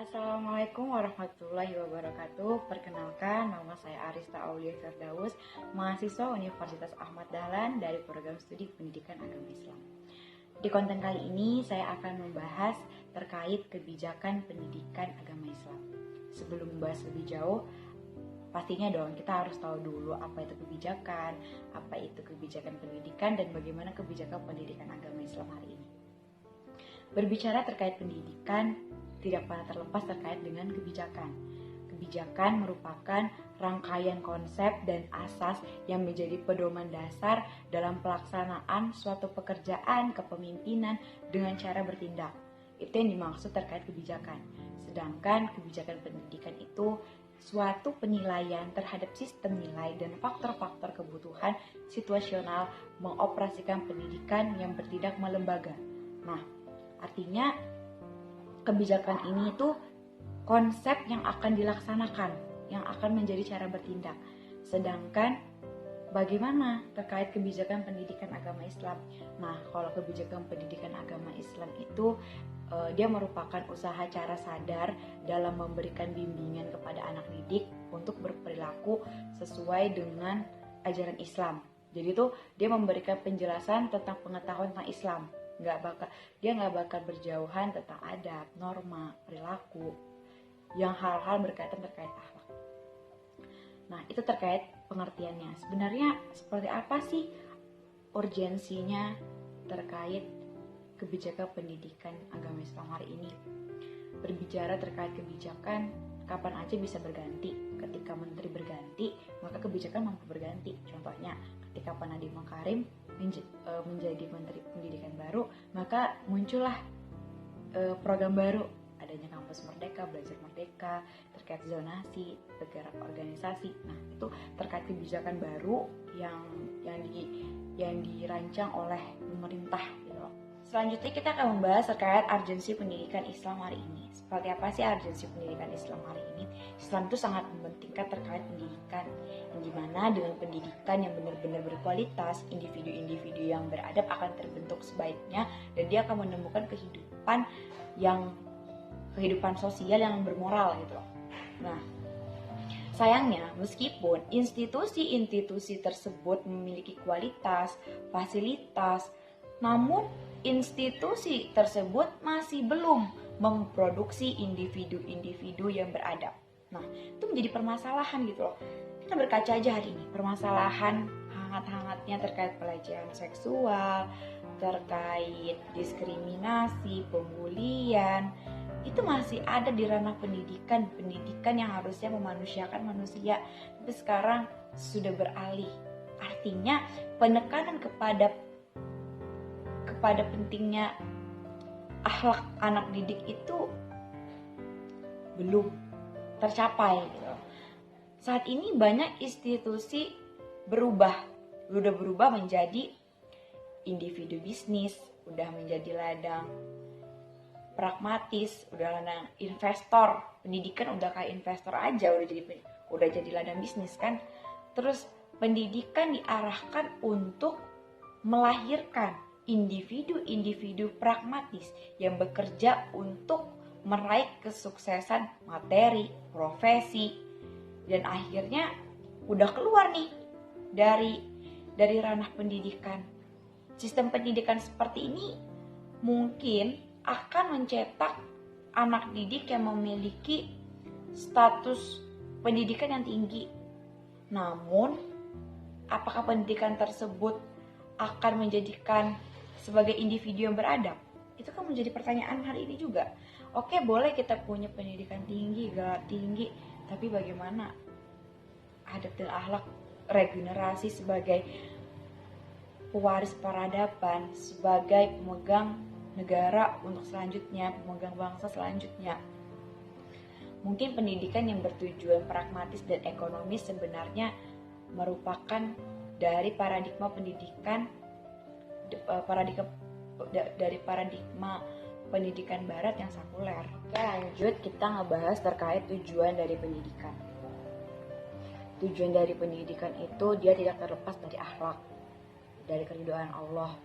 Assalamualaikum warahmatullahi wabarakatuh. Perkenalkan, nama saya Arista Aulia Firdaus, mahasiswa Universitas Ahmad Dahlan dari program studi Pendidikan Agama Islam. Di konten kali ini saya akan membahas terkait kebijakan pendidikan agama Islam. Sebelum membahas lebih jauh, pastinya dong kita harus tahu dulu apa itu kebijakan pendidikan, dan bagaimana kebijakan pendidikan agama Islam hari ini. Berbicara terkait pendidikan, tidak pernah terlepas terkait dengan kebijakan. Kebijakan merupakan rangkaian konsep dan asas yang menjadi pedoman dasar dalam pelaksanaan suatu pekerjaan kepemimpinan dengan cara bertindak. Itu yang dimaksud terkait kebijakan. Sedangkan kebijakan pendidikan itu suatu penilaian terhadap sistem nilai dan faktor-faktor kebutuhan situasional mengoperasikan pendidikan yang bertindak melembaga. Nah, artinya kebijakan ini itu konsep yang akan dilaksanakan, yang akan menjadi cara bertindak. Sedangkan bagaimana terkait kebijakan pendidikan agama Islam? Nah, kalau kebijakan pendidikan agama Islam itu dia merupakan usaha cara sadar dalam memberikan bimbingan kepada anak didik untuk berperilaku sesuai dengan ajaran Islam. Jadi tuh dia memberikan penjelasan tentang pengetahuan tentang Islam. Dia nggak bakal berjauhan tentang adab, norma, perilaku, yang hal-hal berkaitan terkait akhlak. Nah, itu terkait pengertiannya. Sebenarnya seperti apa sih urgensinya terkait kebijakan pendidikan agama Islam hari ini? Berbicara terkait kebijakan, kapan aja bisa berganti. Ketika menteri berganti, maka kebijakan mampu berganti. Contohnya, ketika Pak Nadiem Makarim menjadi Menteri Pendidikan baru, maka muncullah program baru, adanya kampus merdeka, belajar merdeka, terkait zonasi, bergerak organisasi. Nah, itu terkait kebijakan baru yang dirancang oleh pemerintah gitu loh. Selanjutnya kita akan membahas terkait urgensi pendidikan Islam hari ini. Seperti apa sih urgensi pendidikan Islam hari ini? Islam itu sangat mementingkan terkait pendidikan, yang dimana dengan pendidikan yang benar-benar berkualitas, individu-individu yang beradab akan terbentuk sebaiknya, dan dia akan menemukan kehidupan sosial yang bermoral gitu loh. Nah, sayangnya meskipun institusi-institusi tersebut memiliki kualitas, fasilitas, namun institusi tersebut masih belum memproduksi individu-individu yang beradab. Nah, itu menjadi permasalahan gitu loh. Kita berkaca aja hari ini, permasalahan hangat-hangatnya terkait pelecehan seksual, terkait diskriminasi, pembulian, itu masih ada di ranah pendidikan yang harusnya memanusiakan manusia, tapi sekarang sudah beralih. Artinya penekanan kepada pentingnya akhlak anak didik itu belum tercapai gitu. Saat ini banyak institusi udah berubah menjadi individu bisnis, udah menjadi ladang pragmatis, udah ladang investor. Pendidikan udah kayak investor aja, udah jadi ladang bisnis kan. Terus pendidikan diarahkan untuk melahirkan individu-individu pragmatis yang bekerja untuk meraih kesuksesan materi, profesi, dan akhirnya udah keluar nih dari ranah pendidikan. Sistem pendidikan seperti ini mungkin akan mencetak anak didik yang memiliki status pendidikan yang tinggi. Namun, apakah pendidikan tersebut akan menjadikan sebagai individu yang beradab? Itu kan menjadi pertanyaan hari ini juga. Oke, boleh kita punya pendidikan tinggi, gelar tinggi, tapi bagaimana adab dan akhlak regenerasi sebagai pewaris peradaban, sebagai pemegang negara untuk selanjutnya, pemegang bangsa selanjutnya? Mungkin pendidikan yang bertujuan pragmatis dan ekonomis sebenarnya merupakan dari paradigma pendidikan barat yang sekuler. Lanjut, kita ngebahas terkait tujuan dari pendidikan. Tujuan dari pendidikan itu dia tidak terlepas dari akhlak, dari keridhaan Allah.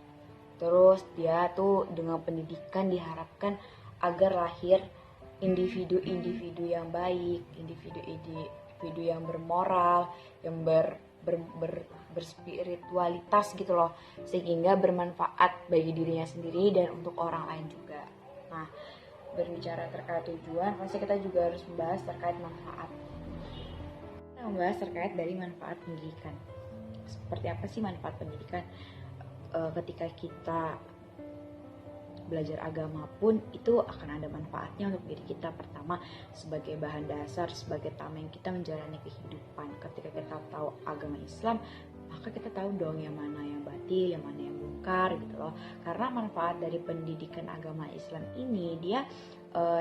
Terus dia tuh dengan pendidikan diharapkan agar lahir individu-individu yang baik, individu yang bermoral, yang berspiritualitas gitu loh, sehingga bermanfaat bagi dirinya sendiri dan untuk orang lain juga. Nah, berbicara terkait tujuan, pasti kita juga harus membahas terkait manfaat. Kita membahas terkait dari manfaat pendidikan. Seperti apa sih manfaat pendidikan? Ketika kita belajar agama pun itu akan ada manfaatnya untuk diri kita. Pertama, sebagai bahan dasar, sebagai tameng kita menjalani kehidupan. Ketika kita tahu agama Islam, maka kita tahu dong yang mana yang batil, yang mana yang mungkar gitu loh. Karena manfaat dari pendidikan agama Islam ini dia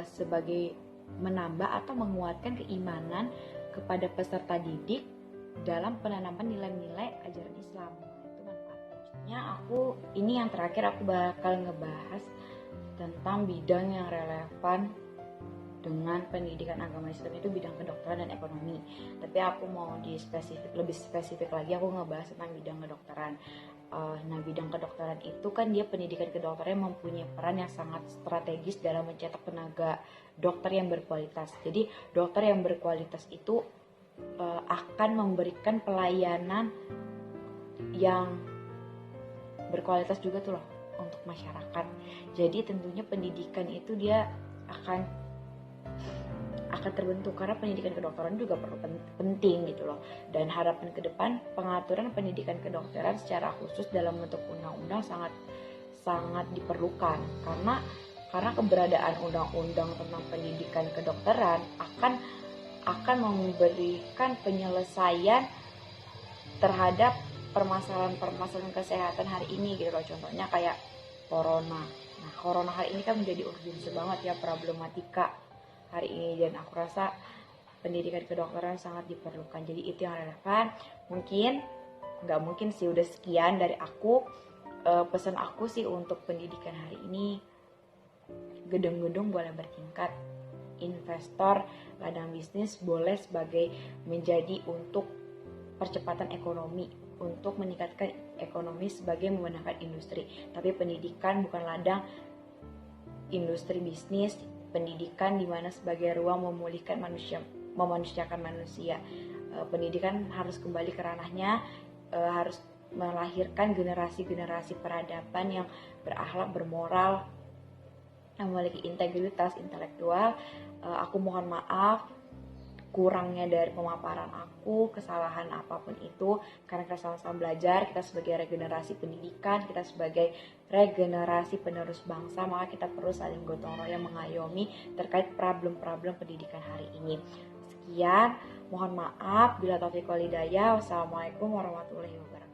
sebagai menambah atau menguatkan keimanan kepada peserta didik dalam penanaman nilai-nilai ajaran Islam. Itu manfaatnya. Ini yang terakhir aku bakal ngebahas tentang bidang yang relevan dengan pendidikan agama Islam, itu bidang kedokteran dan ekonomi. Tapi aku mau lebih spesifik lagi, aku ngebahas tentang bidang kedokteran. Nah, bidang kedokteran itu kan dia pendidikan kedokteran mempunyai peran yang sangat strategis dalam mencetak tenaga dokter yang berkualitas. Jadi dokter yang berkualitas itu akan memberikan pelayanan yang berkualitas juga tuh loh untuk masyarakat. Jadi tentunya pendidikan itu dia akan terbentuk, karena pendidikan kedokteran juga perlu penting gitu loh. Dan harapan ke depan pengaturan pendidikan kedokteran secara khusus dalam bentuk undang-undang sangat diperlukan, karena keberadaan undang-undang tentang pendidikan kedokteran akan memberikan penyelesaian terhadap permasalahan kesehatan hari ini gitu loh. Contohnya kayak corona. Nah, corona hari ini kan menjadi urgensi banget ya problematika hari ini, dan aku rasa pendidikan kedokteran sangat diperlukan. Jadi itu yang relevan. Nggak mungkin sih, udah sekian dari aku. Pesan aku sih untuk pendidikan hari ini, gedung-gedung boleh bertingkat, investor, ladang bisnis boleh sebagai menjadi untuk percepatan ekonomi, untuk meningkatkan ekonomi sebagai menggunakan industri. Tapi pendidikan bukan ladang industri bisnis. Pendidikan di mana sebagai ruang memulihkan manusia, memanusiakan manusia. Pendidikan harus kembali ke ranahnya, harus melahirkan generasi-generasi peradaban yang berakhlak, bermoral, yang memiliki integritas intelektual. Aku mohon maaf kurangnya dari pemaparan aku, kesalahan apapun itu, karena kita sama-sama belajar, kita sebagai regenerasi pendidikan, kita sebagai regenerasi penerus bangsa, maka kita perlu saling gotong royong mengayomi terkait problem-problem pendidikan hari ini. Sekian, mohon maaf bila taufiq wal hidayah. Wassalamualaikum warahmatullahi wabarakatuh.